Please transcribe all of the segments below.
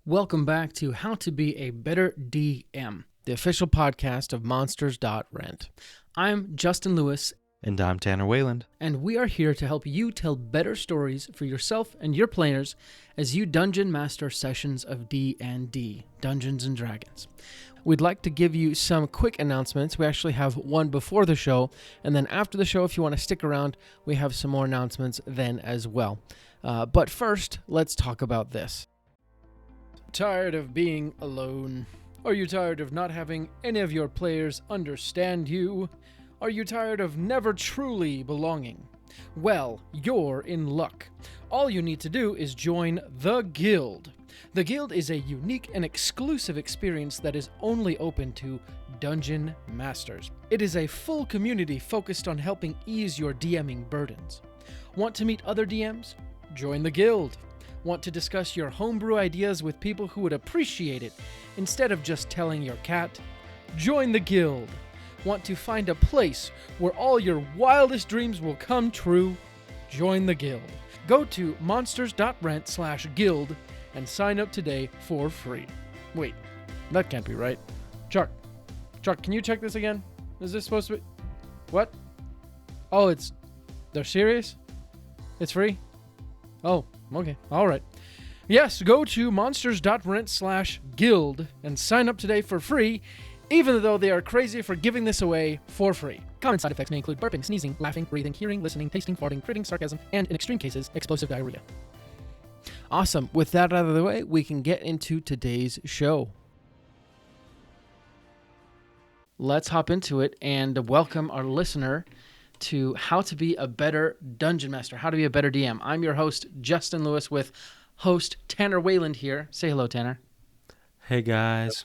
Welcome back to How to Be a Better DM, the official podcast of Monsters.rent. I'm Justin Lewis. And I'm Tanner Wayland. And we are here to help you tell better stories for yourself and your players as you dungeon master sessions of D&D, Dungeons & Dragons. We'd like to give you some quick announcements. We actually have one before the show, and then after the show, if you want to stick around, we have some more announcements then as well. But first, let's talk about this. Tired of being alone? Are you tired of not having any of your players understand you? Are you tired of never truly belonging? Well, you're in luck. All you need to do is join the Guild. The Guild is a unique and exclusive experience that is only open to Dungeon Masters. It is a full community focused on helping ease your DMing burdens. Want to meet other DMs? Join the Guild. Want to discuss your homebrew ideas with people who would appreciate it instead of just telling your cat? Join the Guild. Want to find a place where all your wildest dreams will come true? Join the Guild. Go to monsters.rent/guild and sign up today for free. Wait, that can't be right. Chuck, can you check this again? Is this supposed to be... What? Oh, they're serious? It's free? Oh, okay. All right. Yes, go to monsters.rent/guild and sign up today for free, even though they are crazy for giving this away for free. Common side effects may include burping, sneezing, laughing, breathing, hearing, listening, tasting, farting, critting, sarcasm, and in extreme cases, explosive diarrhea. Awesome. With that out of the way, we can get into today's show. Let's hop into it and welcome our listener to How to Be a Better Dungeon Master, How to Be a Better DM. I'm your host, Justin Lewis, with host Tanner Wayland here. Say hello, Tanner. Hey, guys.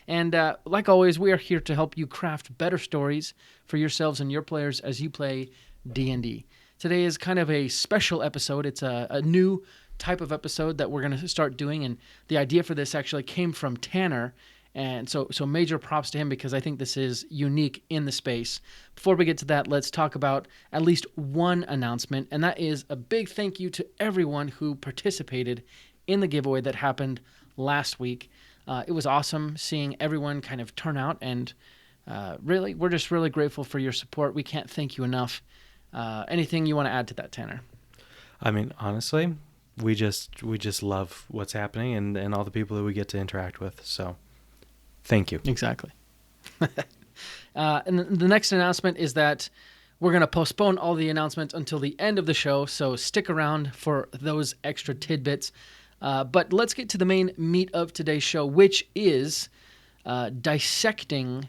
And like always, we are here to help you craft better stories for yourselves and your players as you play D&D. Today is kind of a special episode. It's a new type of episode that we're going to start doing, and the idea for this actually came from Tanner. And so major props to him because I think this is unique in the space. Before we get to that, let's talk about at least one announcement, and that is a big thank you to everyone who participated in the giveaway that happened last week. It was awesome seeing everyone kind of turn out, and really, we're just really grateful for your support. We can't thank you enough. Anything you want to add to that, Tanner? I mean, honestly, we just love what's happening and all the people that we get to interact with, so... Thank you. Exactly. And the next announcement is that we're going to postpone all the announcements until the end of the show, so stick around for those extra tidbits. But let's get to the main meat of today's show, which is Dissecting,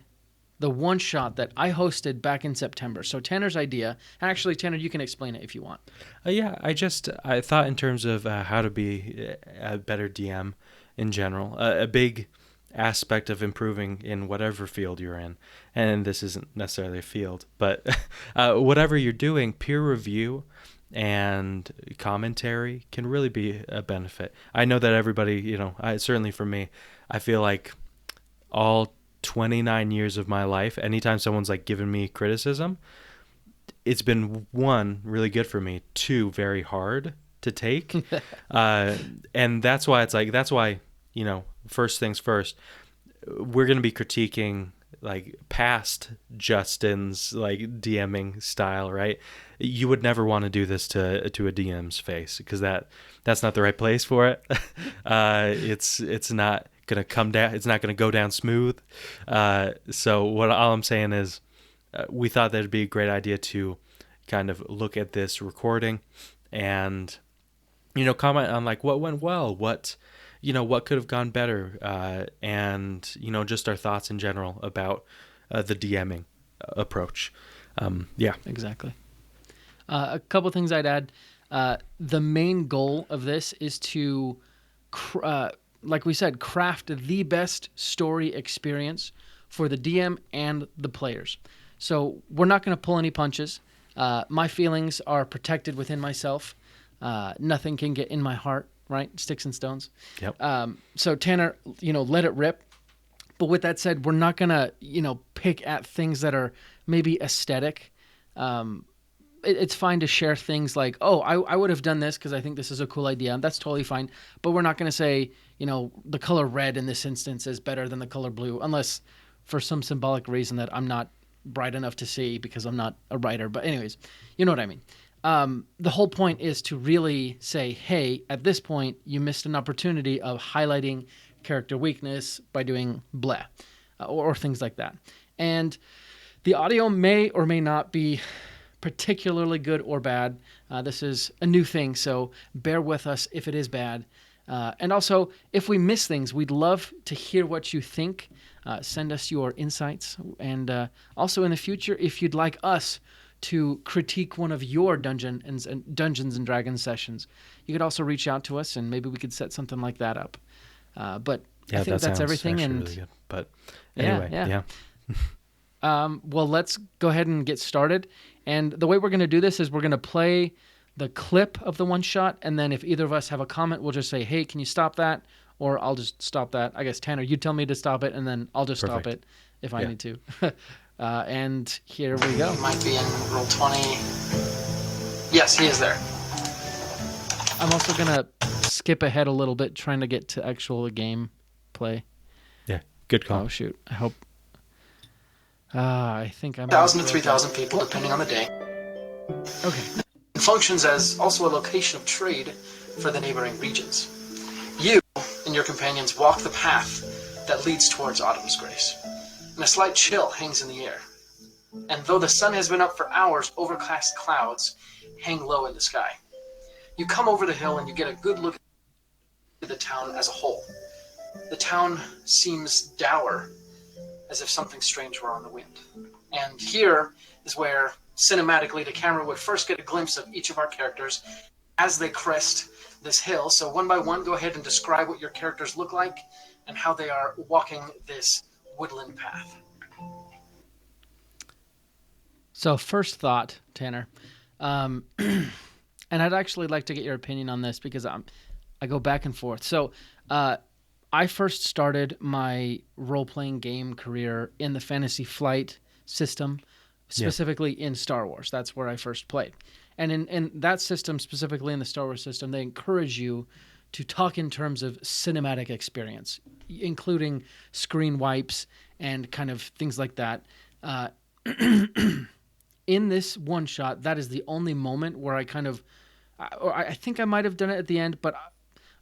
the one-shot that I hosted back in September. So Tanner's idea, and actually, Tanner, you can explain it if you want. Yeah, I thought in terms of how to be a better DM in general, a big aspect of improving in whatever field you're in, and this isn't necessarily a field, but whatever you're doing, peer review and commentary can really be a benefit. I know that everybody, certainly for me, I feel like all 29 years of my life, anytime someone's like given me criticism, it's been one, really good for me, two, very hard to take. And that's why, first things first, we're going to be critiquing like past Justin's like DMing style, right? You would never want to do this to a DM's face because that's not the right place for it. It's not going to come down. It's not going to go down smooth. So all I'm saying is we thought that it'd be a great idea to kind of look at this recording and, comment on like what went well, what could have gone better, and, just our thoughts in general about the DMing approach. Yeah. Exactly. A couple things I'd add. The main goal of this is to, like we said, craft the best story experience for the DM and the players. So we're not going to pull any punches. My feelings are protected within myself. Nothing can get in my heart. Right? Sticks and stones. Yep. So Tanner, let it rip. But with that said, we're not going to, pick at things that are maybe aesthetic. it's fine to share things like, oh, I would have done this because I think this is a cool idea. That's totally fine. But we're not going to say, the color red in this instance is better than the color blue, unless for some symbolic reason that I'm not bright enough to see because I'm not a writer. But anyways, you know what I mean. The whole point is to really say, hey, at this point, you missed an opportunity of highlighting character weakness by doing blah, or things like that. And the audio may or may not be particularly good or bad. This is a new thing, so bear with us if it is bad. And also, if we miss things, we'd love to hear what you think. Send us your insights. And also in the future, if you'd like us to critique one of your Dungeons and Dragons sessions, you could also reach out to us, and maybe we could set something like that up. But I think that's everything. And really good. But anyway, yeah. Well, let's go ahead and get started. And the way we're going to do this is we're going to play the clip of the one shot, and then if either of us have a comment, we'll just say, hey, can you stop that? Or I'll just stop that. I guess, Tanner, you tell me to stop it, and then I'll just stop it if I need to. And here we go. He might be in roll 20. Yes, he is there. I'm also going to skip ahead a little bit, trying to get to actual game play. Yeah, good call. Oh, shoot. I hope... I think I'm... 1,000 to 3,000 people, depending on the day. Okay. It functions as also a location of trade for the neighboring regions. You and your companions walk the path that leads towards Autumn's Grace, and a slight chill hangs in the air. And though the sun has been up for hours, overcast clouds hang low in the sky. You come over the hill and you get a good look at the town as a whole. The town seems dour, as if something strange were on the wind. And here is where, cinematically, the camera would first get a glimpse of each of our characters as they crest this hill. So one by one, go ahead and describe what your characters look like and how they are walking this woodland path. So first thought, Tanner, and I'd actually like to get your opinion on this because I go back and forth. So I first started my role-playing game career in the Fantasy Flight system, specifically in Star Wars. That's where I first played. And in that system, specifically in the Star Wars system, they encourage you to talk in terms of cinematic experience, including screen wipes and kind of things like that. In this one shot, that is the only moment where I kind of... I think I might have done it at the end, but...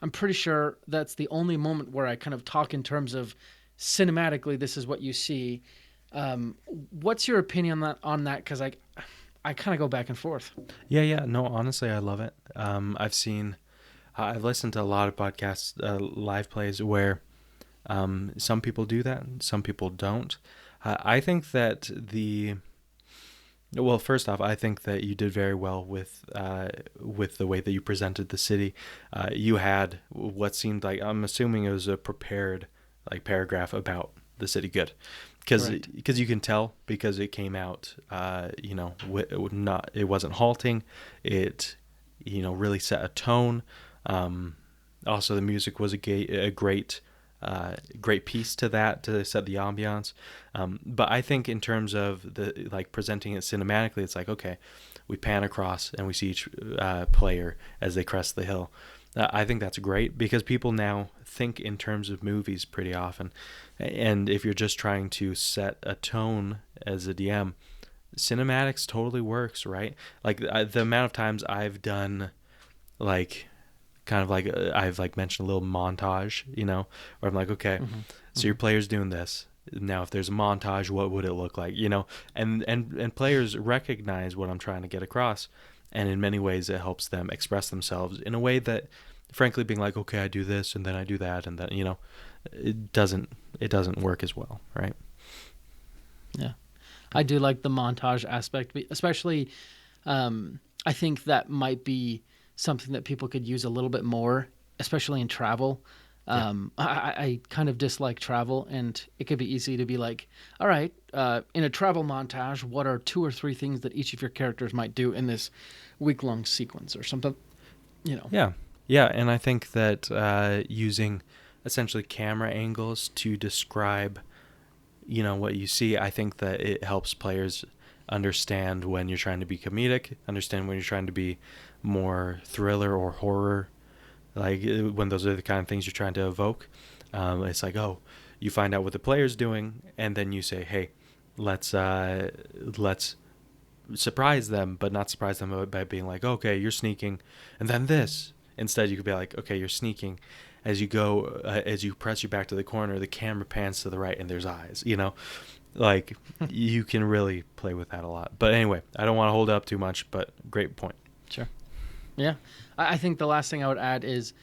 I'm pretty sure that's the only moment where I kind of talk in terms of cinematically, this is what you see. What's your opinion on that? Because I kind of go back and forth. Yeah. No, honestly, I love it. I've listened to a lot of podcasts, live plays where some people do that, some people don't. I think that Well, first off, I think that you did very well with the way that you presented the city. You had what seemed like, I'm assuming it was a prepared paragraph about the city good, because you can tell, because it came out, it wasn't halting. It really set a tone. Also, the music was a great piece to that, to set the ambiance. But I think in terms of the presenting it cinematically, it's like, okay, we pan across and we see each player as they crest the hill. I think that's great, because people now think in terms of movies pretty often. And if you're just trying to set a tone as a DM, cinematics totally works, right? The amount of times I've done I've mentioned a little montage, where I'm like, okay, so your player's doing this. Now, if there's a montage, what would it look like? And players recognize what I'm trying to get across. And in many ways, it helps them express themselves in a way that, frankly, being like, okay, I do this and then I do that, and then, it doesn't work as well, right? Yeah. I do like the montage aspect, especially, I think that might be something that people could use a little bit more, especially in travel. I kind of dislike travel, and it could be easy to be like, all right, in a travel montage, what are 2 or 3 things that each of your characters might do in this week-long sequence or something, Yeah, and I think that using essentially camera angles to describe, what you see, I think that it helps players understand when you're trying to be comedic, understand when you're trying to be more thriller or horror, like when those are the kind of things you're trying to evoke. It's like, oh, you find out what the player's doing, and then you say, hey, let's surprise them, but not surprise them by being like, okay, you're sneaking, and then this. Instead, you could be like, okay, you're sneaking. As you go, as you press your back to the corner, the camera pans to the right, and there's eyes. Like you can really play with that a lot. But anyway, I don't want to hold up too much, but great point. Sure. Yeah. I think the last thing I would add is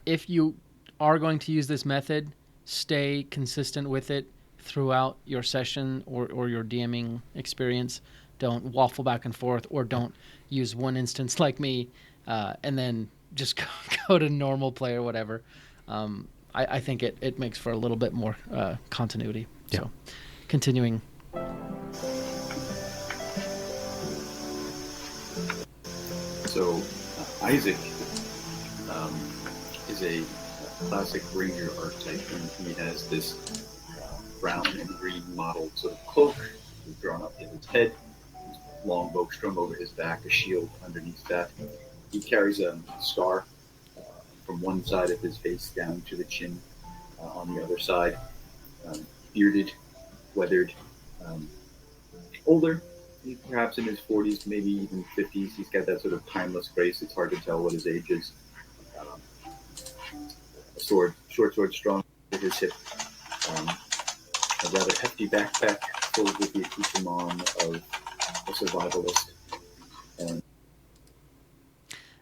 if you are going to use this method, stay consistent with it throughout your session or your DMing experience. Don't waffle back and forth, or don't use one instance like me and then just go to normal play or whatever. I think it makes for a little bit more continuity. Yeah. So continuing. So Isaac is a classic ranger archetype, and he has this brown and green mottled sort of cloak drawn up in his head, long bow strung over his back, a shield underneath that. He carries a scar from one side of his face down to the chin, on the other side, bearded, weathered, older, perhaps in his 40s, maybe even 50s. He's got that sort of timeless grace. It's hard to tell what his age is. A short sword strong at his hip, a rather hefty backpack filled with the accoutrement of a survivalist.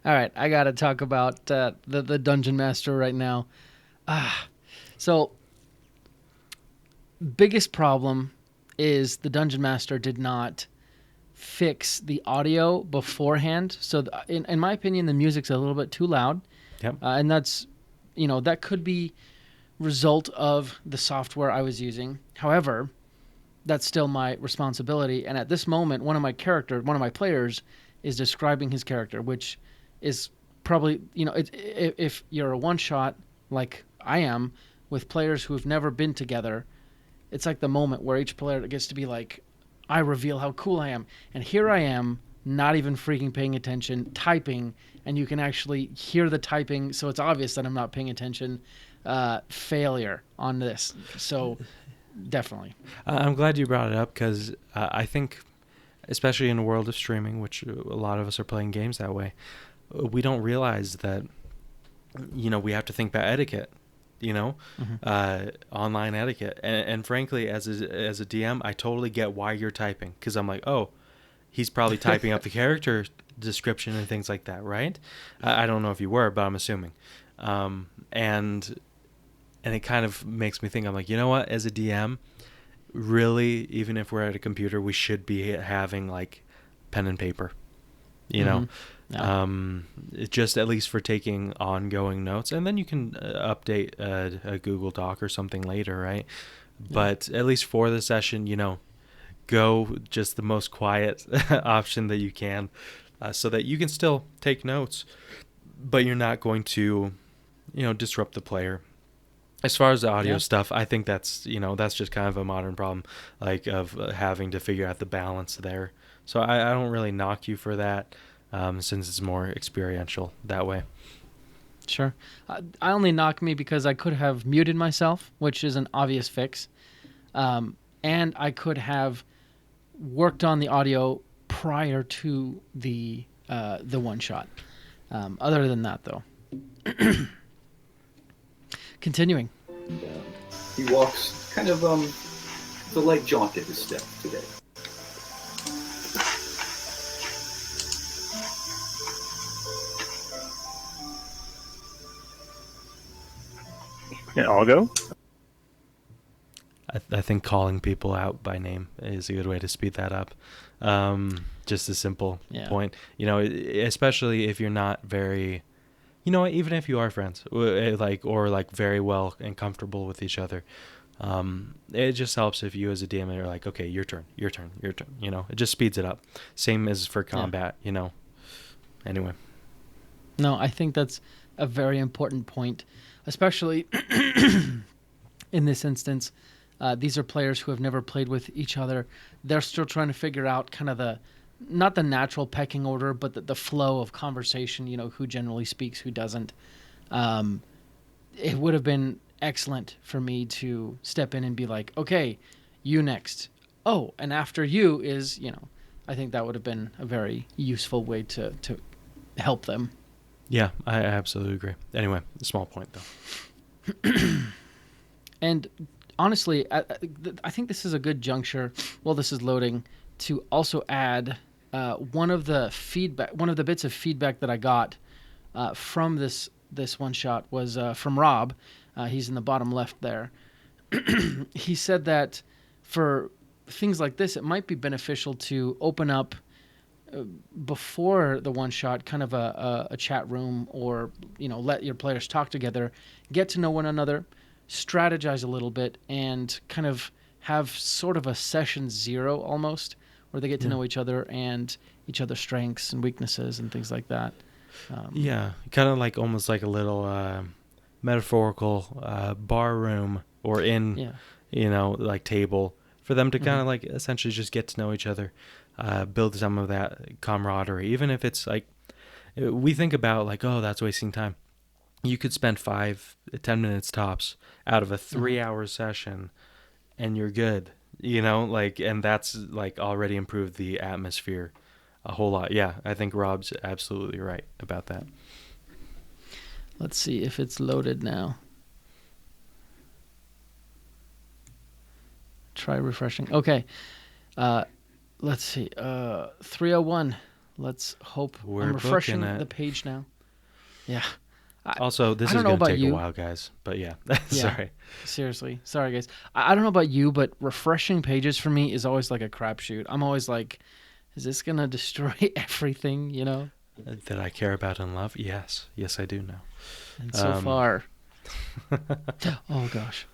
All right, I got to talk about the Dungeon Master right now. So, biggest problem is the Dungeon Master did not fix the audio beforehand. So, in my opinion, the music's a little bit too loud. Yep. And that's, that could be result of the software I was using. However, that's still my responsibility. And at this moment, one of my players is describing his character, which is probably, if you're a one-shot like I am with players who have never been together, it's like the moment where each player gets to be like, I reveal how cool I am. And here I am, not even freaking paying attention, typing, and you can actually hear the typing, so it's obvious that I'm not paying attention. Failure on this. So definitely. I'm glad you brought it up, because I think, especially in the world of streaming, which a lot of us are playing games that way, we don't realize that, we have to think about etiquette, online etiquette. And frankly, as a DM, I totally get why you're typing, because I'm like, oh, he's probably typing up the character description and things like that, right? I don't know if you were, but I'm assuming. And it kind of makes me think, I'm like, you know what, as a DM, really, even if we're at a computer, we should be having like pen and paper, Yeah. It just at least for taking ongoing notes, and then you can update a Google Doc or something later, right? Yeah. But at least for the session, go just the most quiet option that you can, so that you can still take notes, but you're not going to, disrupt the player. As far as the audio stuff, I think that's just kind of a modern problem, like of having to figure out the balance there. So I don't really knock you for that, since it's more experiential that way. Sure. I only knock me because I could have muted myself, which is an obvious fix. And I could have worked on the audio prior to the one shot. Other than that, though. Continuing. And, he walks kind of with a light jaunt in his step today. Yeah, I'll go. I think calling people out by name is a good way to speed that up. Just a simple point, especially if you're not very, even if you are friends, or very well and comfortable with each other. It just helps if you as a DM are like, okay, your turn. It just speeds it up. Same as for combat, Anyway. No, I think that's a very important point, especially in this instance. These are players who have never played with each other. They're still trying to figure out kind of not the natural pecking order, but the flow of conversation, who generally speaks, who doesn't. It would have been excellent for me to step in and be like, okay, you next. Oh, and after you is, I think that would have been a very useful way to help them. Yeah, I absolutely agree. Anyway, a small point, though. And honestly, I think this is a good juncture, while this is loading, to also add one of the bits of feedback that I got from this one shot was from Rob. He's in the bottom left there. He said that for things like this, it might be beneficial to open up before the one shot, kind of a chat room, or let your players talk together, get to know one another, strategize a little bit, and kind of have sort of a session 0 almost, where they get to know each other and each other's strengths and weaknesses and things like that. Yeah, kind of like almost like a little metaphorical bar room or like table for them to kind of like essentially just get to know each other, build some of that camaraderie. Even if it's like, we think about like, oh, that's wasting time. You could spend 5-10 minutes tops out of a 3-hour session and you're good, and that's like already improved the atmosphere a whole lot. Yeah, I think Rob's absolutely right about that. Let's see if it's loaded now. Try refreshing. Okay. Let's see. 301. Let's hope. I'm refreshing the page now. Yeah. Also, this is going to take a while, guys. But yeah, sorry. Seriously. Sorry, guys. I don't know about you, but refreshing pages for me is always like a crapshoot. I'm always like, is this going to destroy everything, That I care about and love? Yes. Yes, I do now. And so far. Oh, gosh.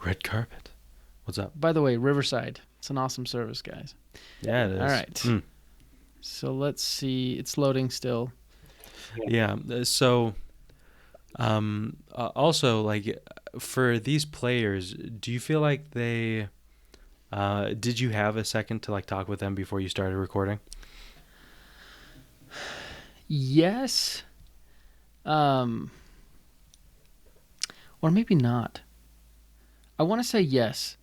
Red carpet. What's up? By the way, Riverside. It's an awesome service, guys. Yeah, it is. All right. So let's see. It's loading still. Yeah. So, also, like, for these players, do you feel like they... did you have a second to, like, talk with them before you started recording? Yes. Or maybe not. I want to say yes.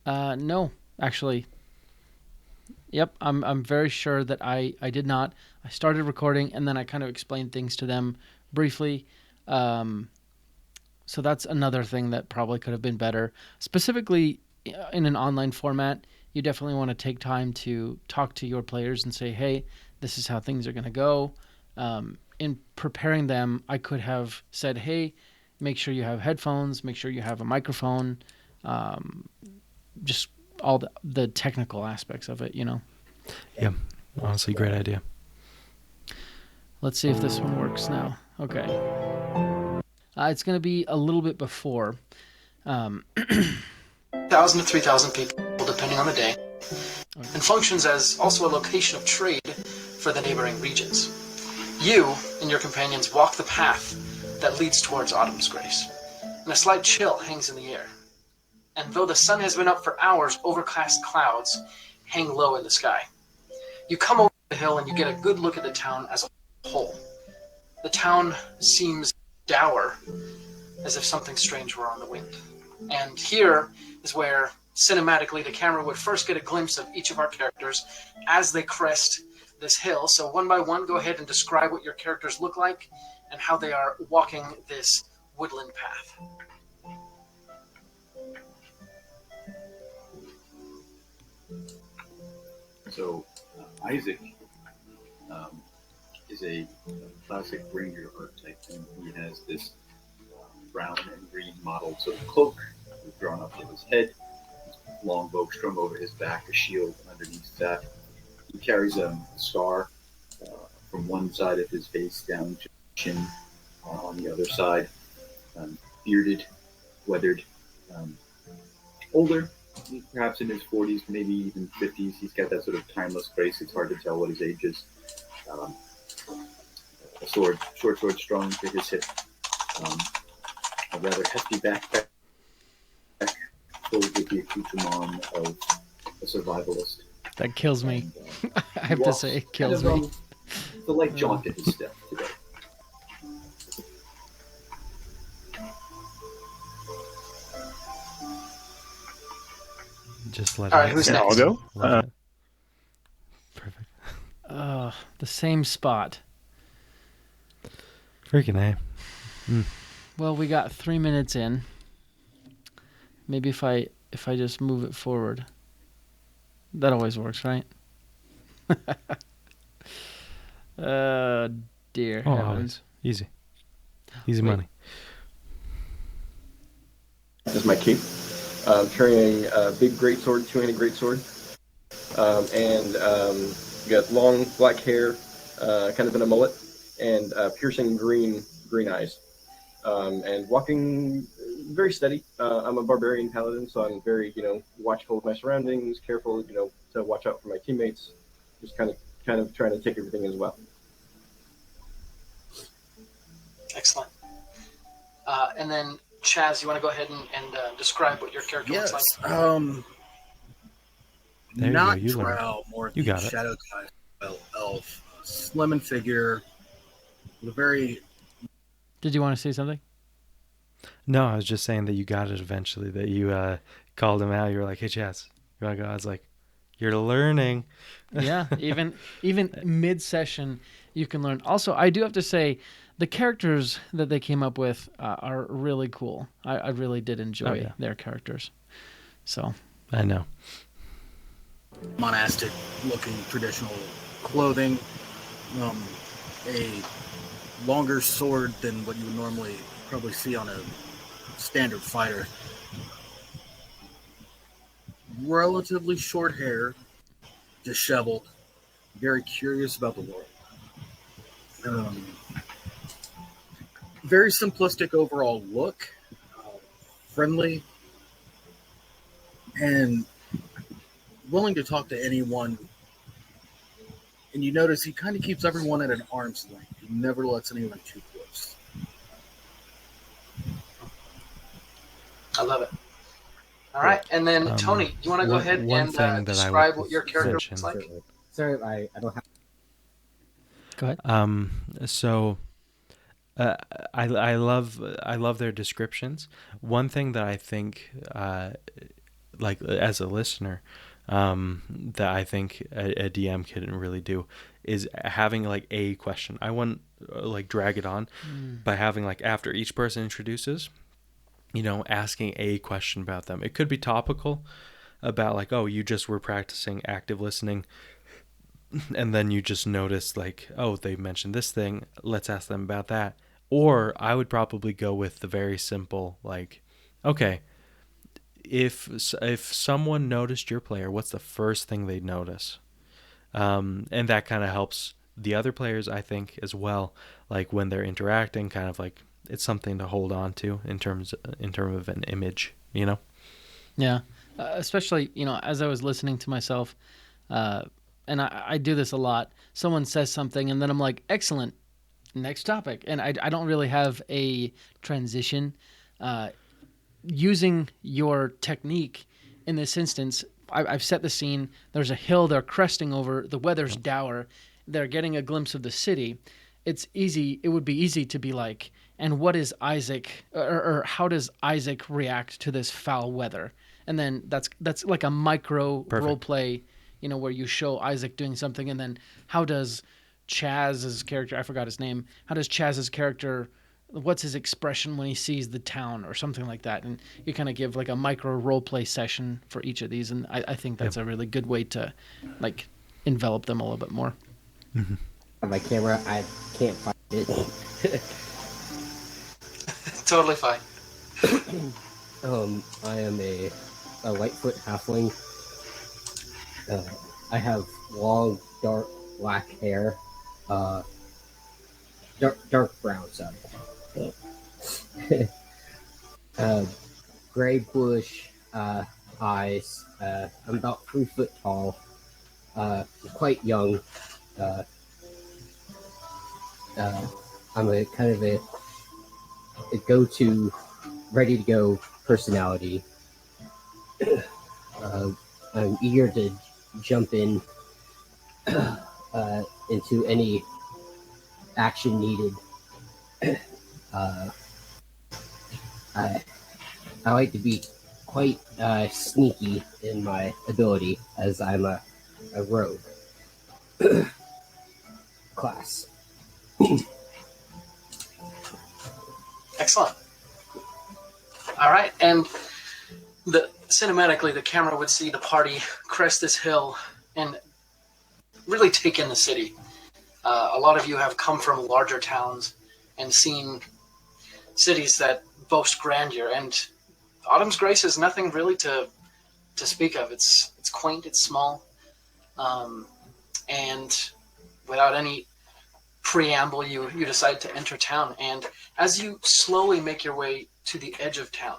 No, actually. Yep, I'm very sure that I did not. I started recording and then I kind of explained things to them briefly. So that's another thing that probably could have been better. Specifically in an online format, you definitely want to take time to talk to your players and say, hey, this is how things are going to go. In preparing them, I could have said, hey, make sure you have headphones, make sure you have a microphone, just all the technical aspects of it, Yeah, honestly, great idea. Let's see if this one works now. Okay. It's going to be a little bit before. 1,000 to 3,000 people, depending on the day, and functions as also a location of trade for the neighboring regions. You and your companions walk the path that leads towards Autumn's Grace, and a slight chill hangs in the air. And though the sun has been up for hours, overcast clouds hang low in the sky. You come over the hill and you get a good look at the town as a whole. The town seems dour, as if something strange were on the wind. And here is where, cinematically, the camera would first get a glimpse of each of our characters as they crest this hill. So one by one, go ahead and describe what your characters look like and how they are walking this woodland path. So Isaac is a classic ranger archetype, and he has this brown and green mottled sort of cloak drawn up to his head, long bow strung over his back, a shield underneath that. He carries a scar from one side of his face down to chin, on the other side, bearded, weathered, older, perhaps in his 40s, maybe even 50s. He's got that sort of timeless grace. It's hard to tell what his age is. A short sword strung to his hip, a rather hefty backpack fully get the accoutrement of a survivalist. That kills me. And, I have to say, it kills kind me. of, the light jaunt at his step today. Just let All it right, who's Yeah, next? I'll go. Love it. Perfect. The same spot. Freaking A. Well, we got 3 minutes in. Maybe if I just move it forward. That always works, right? Dear Oh, heavens. always. Easy. Easy Wait. money. This is my cape. I'm carrying a big greatsword, two-handed greatsword, and got long black hair, kind of in a mullet, and piercing green eyes, and walking very steady. I'm a barbarian paladin, so I'm very watchful of my surroundings, careful to watch out for my teammates, just kind of trying to take everything as well. Excellent. And then, Chaz, you want to go ahead and describe what your character looks like? Yes. There you Not go, you learned. drow, more You the got it. shadow type elf, slim in figure, with a very Did you want to say something? No, I was just saying that you got it eventually, that you called him out. You were like, hey, Chaz, you want to go? I was like, you're learning. Yeah, even mid-session, you can learn. Also, I do have to say, the characters that they came up with are really cool. I really did enjoy their characters. So I know. monastic looking traditional clothing, a longer sword than what you would normally probably see on a standard fighter, relatively short hair, disheveled, very curious about the world, very simplistic overall look, friendly, and willing to talk to anyone. And you notice he kind of keeps everyone at an arm's length. He never lets anyone too close. I love it. All right, and then Tony, you want to go ahead and describe what your character looks like? Sorry, I don't have. go ahead. So I love their descriptions. One thing that I think, like as a listener, that I think a DM couldn't really do is having like a question. I want like drag it on by having like after each person introduces, asking a question about them. It could be topical about like, oh, you just were practicing active listening and then you just noticed like, oh, they mentioned this thing, let's ask them about that. Or I would probably go with the very simple like, okay, if someone noticed your player, what's the first thing they'd notice? And that kind of helps the other players, I think, as well. Like when they're interacting, kind of like it's something to hold on to in terms of an image, Yeah, especially as I was listening to myself, and I do this a lot. Someone says something, and then I'm like, excellent, next topic, and I don't really have a transition. Using your technique in this instance, I've set the scene. There's a hill they're cresting over. The weather's dour. They're getting a glimpse of the city. It's easy. It would be easy to be like, and what is Isaac, or how does Isaac react to this foul weather? And then that's like a micro role play, where you show Isaac doing something, and then how does Chaz's character, I forgot his name, how does Chaz's character, what's his expression when he sees the town or something like that? And you kind of give like a micro role play session for each of these, and I think that's a really good way to like envelop them a little bit more. Mm-hmm. On my camera, I can't find it. Totally fine. I am a Lightfoot halfling. I have long, dark black hair. Dark brown, sorry. Gray bush eyes. I'm about 3 foot tall. Quite young. I'm a kind of a go-to, ready-to-go personality. I'm eager to jump in into any action needed. I I like to be quite sneaky in my ability, as I'm a rogue class. Excellent. All right, and cinematically, the camera would see the party crest this hill and really take in the city. A lot of you have come from larger towns and seen cities that boast grandeur, and Autumn's Grace is nothing really to speak of. It's quaint, it's small, and without any preamble, you decide to enter town. And as you slowly make your way to the edge of town,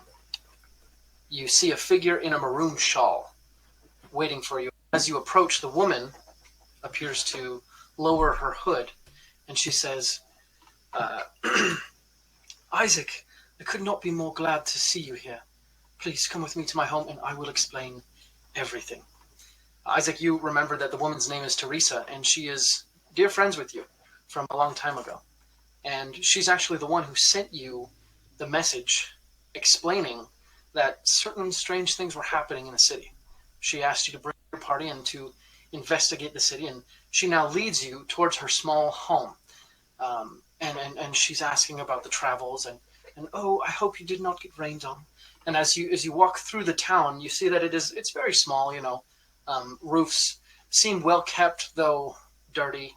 you see a figure in a maroon shawl waiting for you. As you approach, the woman appears to lower her hood, and she says, Isaac, I could not be more glad to see you here. Please come with me to my home, and I will explain everything. Isaac, you remember that the woman's name is Teresa, and she is dear friends with you from a long time ago. And she's actually the one who sent you the message explaining that certain strange things were happening in the city. She asked you to bring your party and to investigate the city, and she now leads you towards her small home. And she's asking about the travels, and oh, I hope you did not get rained on. And as you walk through the town, you see that it's very small. Roofs seem well kept, though dirty.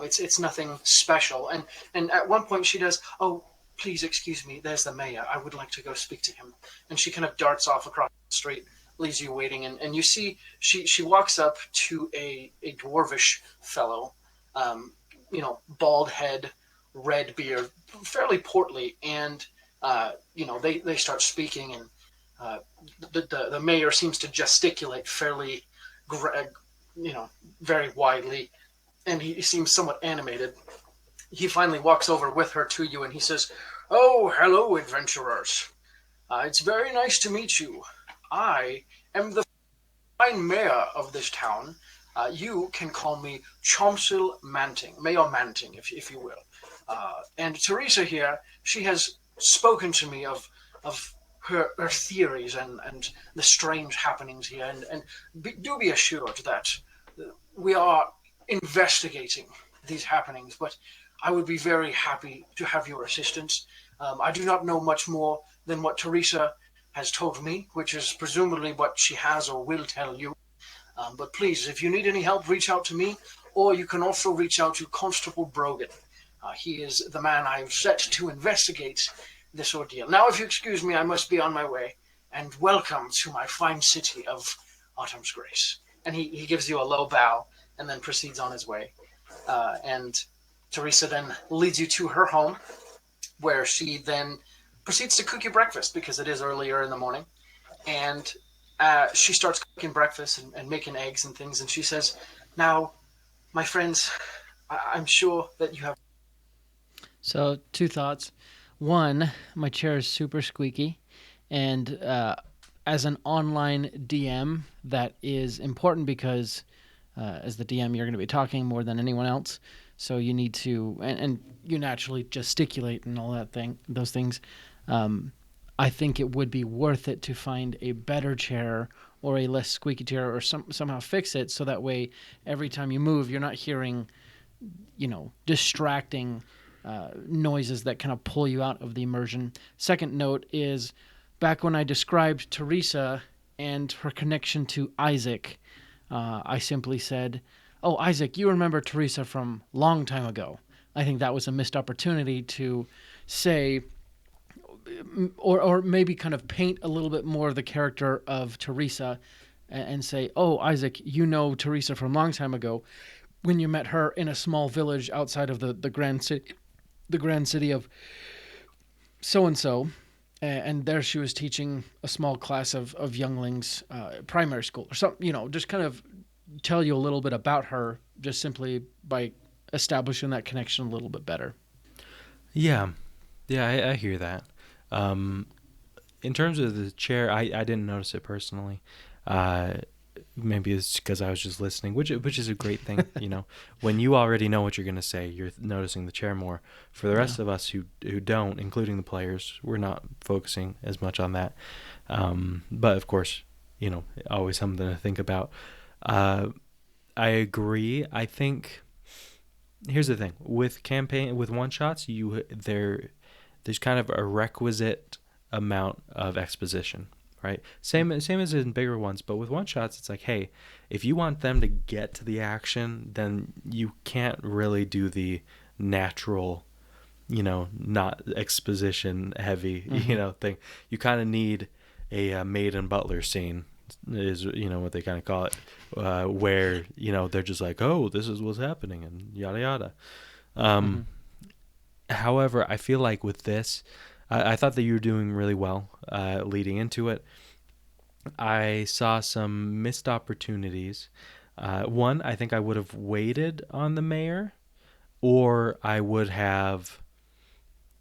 It's nothing special. And at one point she does, oh, please excuse me, there's the mayor. I would like to go speak to him. And she kind of darts off across the street, leaves you waiting. And you see she walks up to a dwarvish fellow, bald head, red beard, fairly portly. And, they start speaking, and the mayor seems to gesticulate fairly, very widely. And he seems somewhat animated. He finally walks over with her to you, and he says, oh, hello, adventurers. It's very nice to meet you. I am the fine mayor of this town. You can call me Chomsil Manting, Mayor Manting, if you will. And Teresa here, she has spoken to me of her theories and the strange happenings here. And do be assured that we are investigating these happenings, but I would be very happy to have your assistance. I do not know much more than what Teresa has told me, which is presumably what she has or will tell you. But please, if you need any help, reach out to me, or you can also reach out to Constable Brogan. He is the man I've set to investigate this ordeal. Now, if you excuse me, I must be on my way, and welcome to my fine city of Autumn's Grace. And he gives you a low bow and then proceeds on his way. And Teresa then leads you to her home, where she then proceeds to cook you breakfast, because it is earlier in the morning. And she starts cooking breakfast and making eggs and things, and she says, now, my friends, I'm sure that you have... So, two thoughts. One, my chair is super squeaky, and as an online DM, that is important because as the DM, you're going to be talking more than anyone else, so you need to, and you naturally gesticulate and all those things. I think it would be worth it to find a better chair or a less squeaky chair, or somehow fix it so that way every time you move, you're not hearing, distracting noises that kind of pull you out of the immersion. Second note is, back when I described Teresa and her connection to Isaac, I simply said, oh, Isaac, you remember Teresa from long time ago. I think that was a missed opportunity to say, or maybe kind of paint a little bit more of the character of Teresa and say, oh, Isaac, you know Teresa from long time ago when you met her in a small village outside of the grand city of so-and-so. And there she was teaching a small class of younglings, primary school or something, just kind of tell you a little bit about her just simply by establishing that connection a little bit better. Yeah, I hear that. In terms of the chair, I didn't notice it personally. Maybe it's because I was just listening, which is a great thing. When you already know what you're going to say, you're noticing the chair more. For the rest of us who don't, including the players, we're not focusing as much on that. But of course, always something to think about. I agree. I think here's the thing with one shots, there's kind of a requisite amount of exposition. Right. Same as in bigger ones, but with one shots, it's like, hey, if you want them to get to the action, then you can't really do the natural, not exposition heavy, thing. You kind of need a maid and butler scene, is what they kind of call it, where they're just like, oh, this is what's happening, and yada yada. However, I feel like with this, I thought that you were doing really well leading into it. I saw some missed opportunities. One, I think I would have waited on the mayor, or I would have...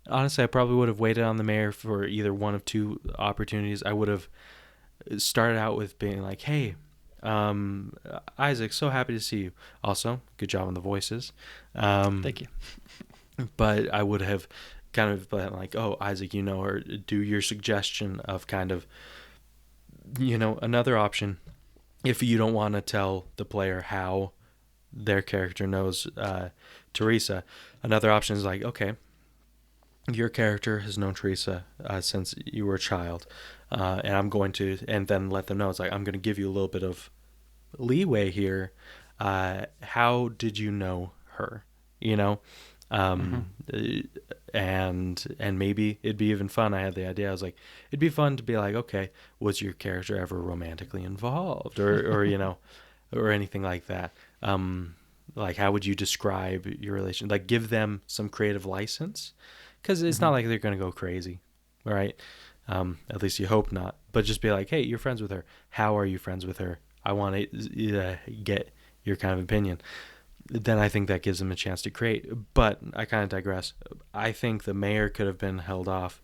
Honestly, I probably would have waited on the mayor for either one of two opportunities. I would have started out with being like, hey, Isaac, so happy to see you. Also, good job on the voices. Thank you. But I would have kind of been like, oh, Isaac, or do your suggestion of kind of, another option. If you don't want to tell the player how their character knows Teresa, another option is like, okay, your character has known Teresa since you were a child, and I'm going to, and then let them know, it's like, I'm going to give you a little bit of leeway here. How did you know her? And maybe it'd be even fun. I had the idea. I was like, it'd be fun to be like, okay, was your character ever romantically involved, or or anything like that? Like, how would you describe your relation? Like, give them some creative license, because it's not like they're gonna go crazy, right? At least you hope not. But just be like, hey, you're friends with her. How are you friends with her? I want to get your kind of opinion. Then I think that gives them a chance to create. But I kind of digress. I think the mayor could have been held off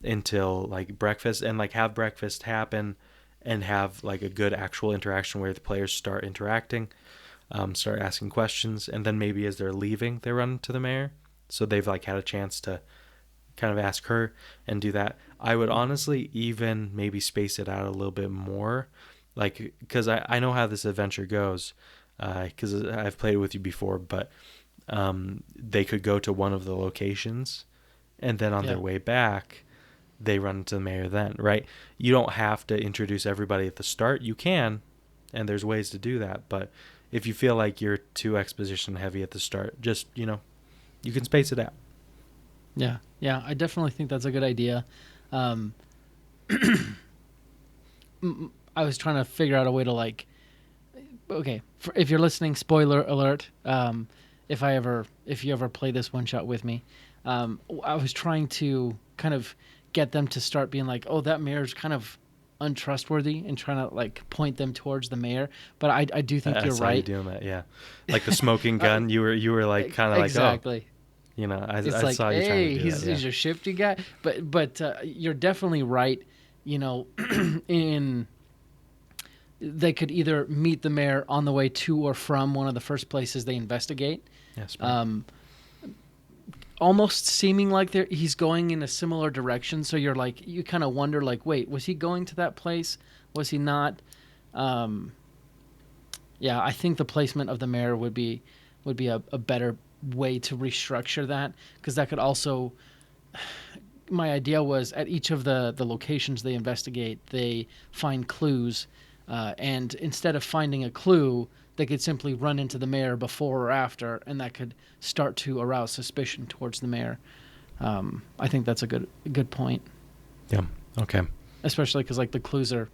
until like breakfast, and like have breakfast happen and have like a good actual interaction where the players start interacting, start asking questions, and then maybe as they're leaving, they run to the mayor. So they've like had a chance to kind of ask her and do that. I would honestly even maybe space it out a little bit more, like, because I know how this adventure goes. Because I've played with you before, but they could go to one of the locations, and then on their way back, they run into the mayor then, right? You don't have to introduce everybody at the start. You can, and there's ways to do that. But if you feel like you're too exposition heavy at the start, just, you can space it out. Yeah, I definitely think that's a good idea. I was trying to figure out a way to like... Okay, if you're listening, spoiler alert. If you ever play this one shot with me, I was trying to kind of get them to start being like, "Oh, that mayor's kind of untrustworthy," and trying to like point them towards the mayor. But I do think you're right. You doing that, yeah. Like the smoking gun, you were like kind of exactly. Like, oh, I like, saw you trying to do that. He's a shifty guy. But you're definitely right. They could either meet the mayor on the way to or from one of the first places they investigate. Yes. Almost seeming like he's going in a similar direction. So you kind of wonder, like, wait, was he going to that place? Was he not? I think the placement of the mayor would be a better way to restructure that, because that could also... My idea was at each of the locations they investigate, they find clues. And instead of finding a clue, they could simply run into the mayor before or after, and that could start to arouse suspicion towards the mayor. I think that's a good point. Yeah. Okay. Especially because like the clues are,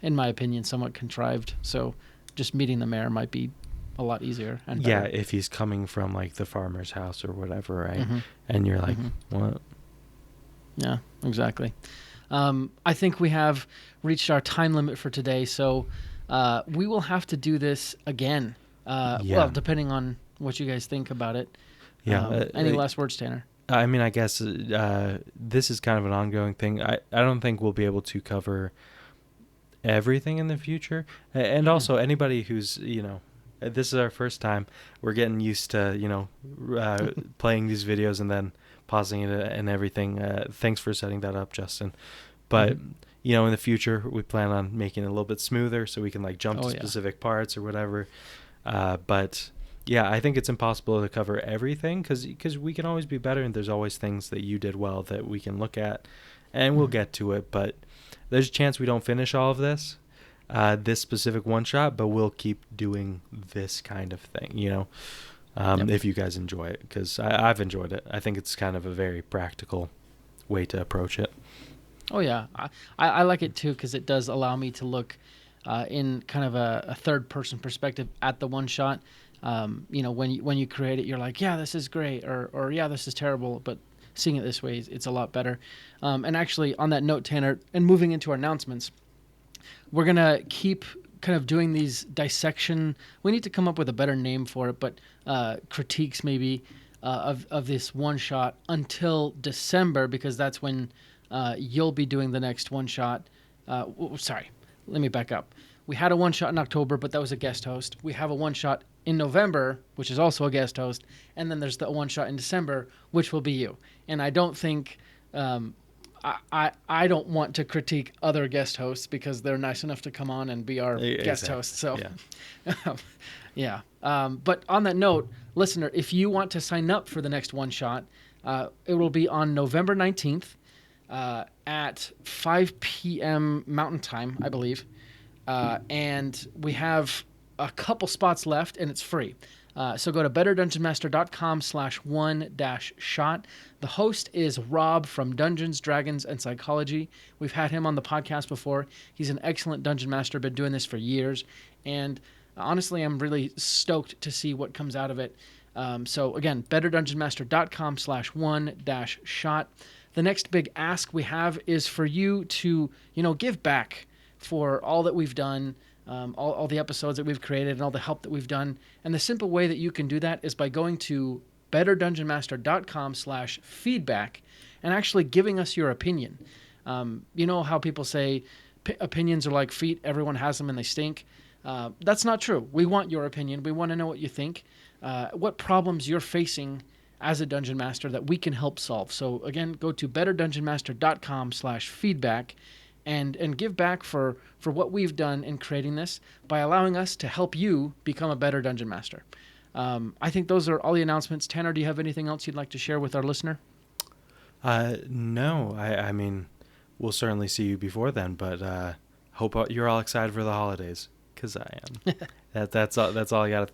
in my opinion, somewhat contrived. So just meeting the mayor might be a lot easier. And better. Yeah, if he's coming from like the farmer's house or whatever, right? And you're like, what? Yeah, exactly. I think we have reached our time limit for today, so we will have to do this again. Well, depending on what you guys think about it. Yeah. Any last words, Tanner? I mean, I guess this is kind of an ongoing thing. I don't think we'll be able to cover everything in the future. And also anybody who's, this is our first time. We're getting used to, playing these videos and then pausing it and everything. Thanks for setting that up, Justin. But, in the future, we plan on making it a little bit smoother so we can like jump to specific parts or whatever. But yeah, I think it's impossible to cover everything because we can always be better, and there's always things that you did well that we can look at, and we'll get to it. But there's a chance we don't finish all of this specific one shot, but we'll keep doing this kind of thing, if you guys enjoy it, because I've enjoyed it. I think it's kind of a very practical way to approach it. Oh yeah, I like it too because it does allow me to look in kind of a third person perspective at the one shot. When you create it, you're like, yeah, this is great, or yeah, this is terrible. But seeing it this way, it's a lot better. And actually, on that note, Tanner, and moving into our announcements, we're gonna keep kind of doing these dissection. We need to come up with a better name for it, but critiques maybe of this one shot until December, because that's when you'll be doing the next one shot. Sorry, let me back up. We had a one shot in October, but that was a guest host. We have a one shot in November, which is also a guest host, and then there's the one shot in December, which will be you. And I don't think I don't want to critique other guest hosts because they're nice enough to come on and be our guest host. So yeah. But on that note, listener, if you want to sign up for the next one shot, it will be on November 19th at 5 p.m. Mountain Time, I believe. And we have a couple spots left, and it's free. So go to betterdungeonmaster.com/one-shot. The host is Rob from Dungeons, Dragons, and Psychology. We've had him on the podcast before. He's an excellent dungeon master, been doing this for years. And honestly, I'm really stoked to see what comes out of it. So again, betterdungeonmaster.com/one-shot. The next big ask we have is for you to, give back for all that we've done, all the episodes that we've created and all the help that we've done. And the simple way that you can do that is by going to betterdungeonmaster.com/feedback and actually giving us your opinion. You know how people say opinions are like feet, everyone has them and they stink. That's not true. We want your opinion. We want to know what you think, what problems you're facing as a dungeon master that we can help solve. So again, go to betterdungeonmaster.com/feedback and give back for what we've done in creating this by allowing us to help you become a better dungeon master. I think those are all the announcements. Tanner, do you have anything else you'd like to share with our listener? No, I mean, we'll certainly see you before then, but hope you're all excited for the holidays, because I am. That's all I gotta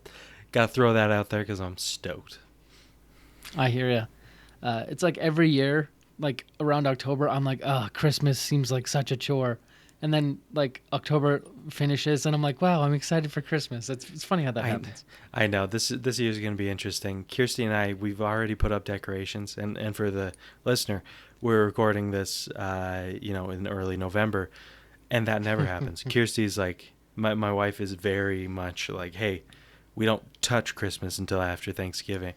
throw that out there, because I'm stoked. I hear ya. It's like every year, like around October, I'm like, oh, Christmas seems like such a chore. And then like October finishes and I'm like, wow, I'm excited for Christmas. It's funny how that happens. I know this year is going to be interesting. Kirsty and I, we've already put up decorations, and for the listener, we're recording this, in early November, and that never happens. Kirsty's like, my wife is very much like, hey, we don't touch Christmas until after Thanksgiving.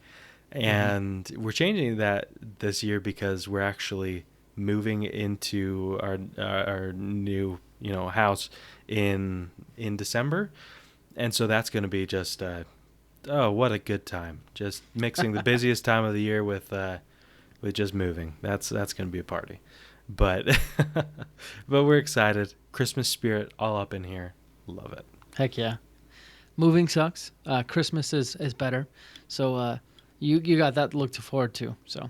And we're changing that this year because we're actually moving into our new house in December, and so that's going to be just what a good time, just mixing the busiest time of the year with just moving. That's going to be a party, but but we're excited. Christmas spirit all up in here. Love it. Heck yeah. Moving sucks. Christmas is better. So you got that to look forward to. So,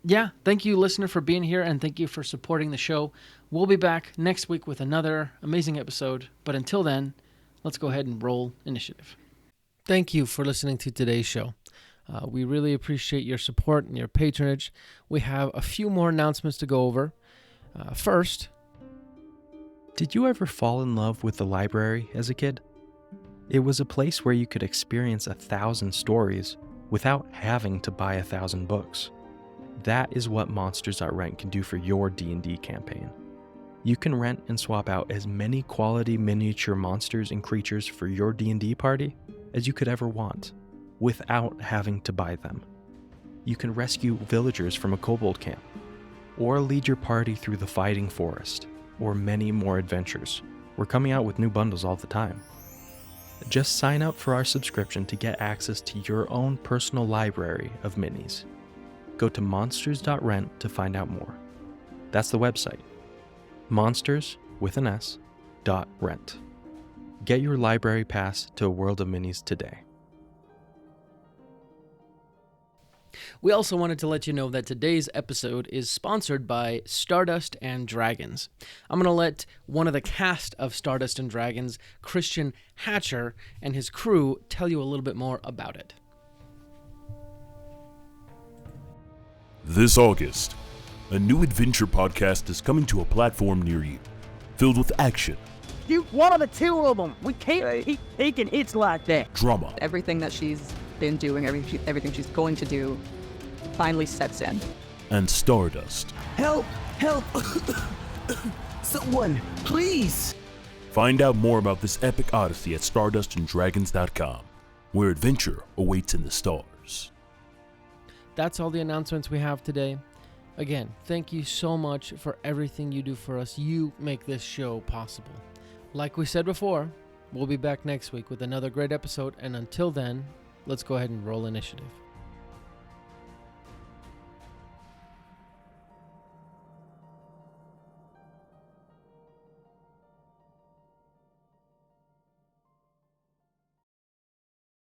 yeah, thank you, listener, for being here, and thank you for supporting the show. We'll be back next week with another amazing episode. But until then, let's go ahead and roll initiative. Thank you for listening to today's show. We really appreciate your support and your patronage. We have a few more announcements to go over. First, did you ever fall in love with the library as a kid? It was a place where you could experience 1,000 stories without having to buy 1,000 books. That is what Monsters at Rent can do for your D&D campaign. You can rent and swap out as many quality miniature monsters and creatures for your D&D party as you could ever want, without having to buy them. You can rescue villagers from a kobold camp, or lead your party through the fighting forest, or many more adventures. We're coming out with new bundles all the time. Just sign up for our subscription to get access to your own personal library of minis. Go to monsters.rent to find out more. That's the website. Monsters, with an S, .rent. Get your library pass to a world of minis today. We also wanted to let you know that today's episode is sponsored by Stardust and Dragons. I'm going to let one of the cast of Stardust and Dragons, Christian Hatcher, and his crew tell you a little bit more about it. This August, a new adventure podcast is coming to a platform near you, filled with action, Shoot one of the two of them. We can't keep taking hits like that. drama, Everything that she's been doing, everything she's going to do, finally sets in. and stardust. Help! Help! Someone, please! Find out more about this epic odyssey at stardustanddragons.com, where adventure awaits in the stars. That's all the announcements we have today. Again, thank you so much for everything you do for us. You make this show possible. Like we said before, we'll be back next week with another great episode, and until then, let's go ahead and roll initiative.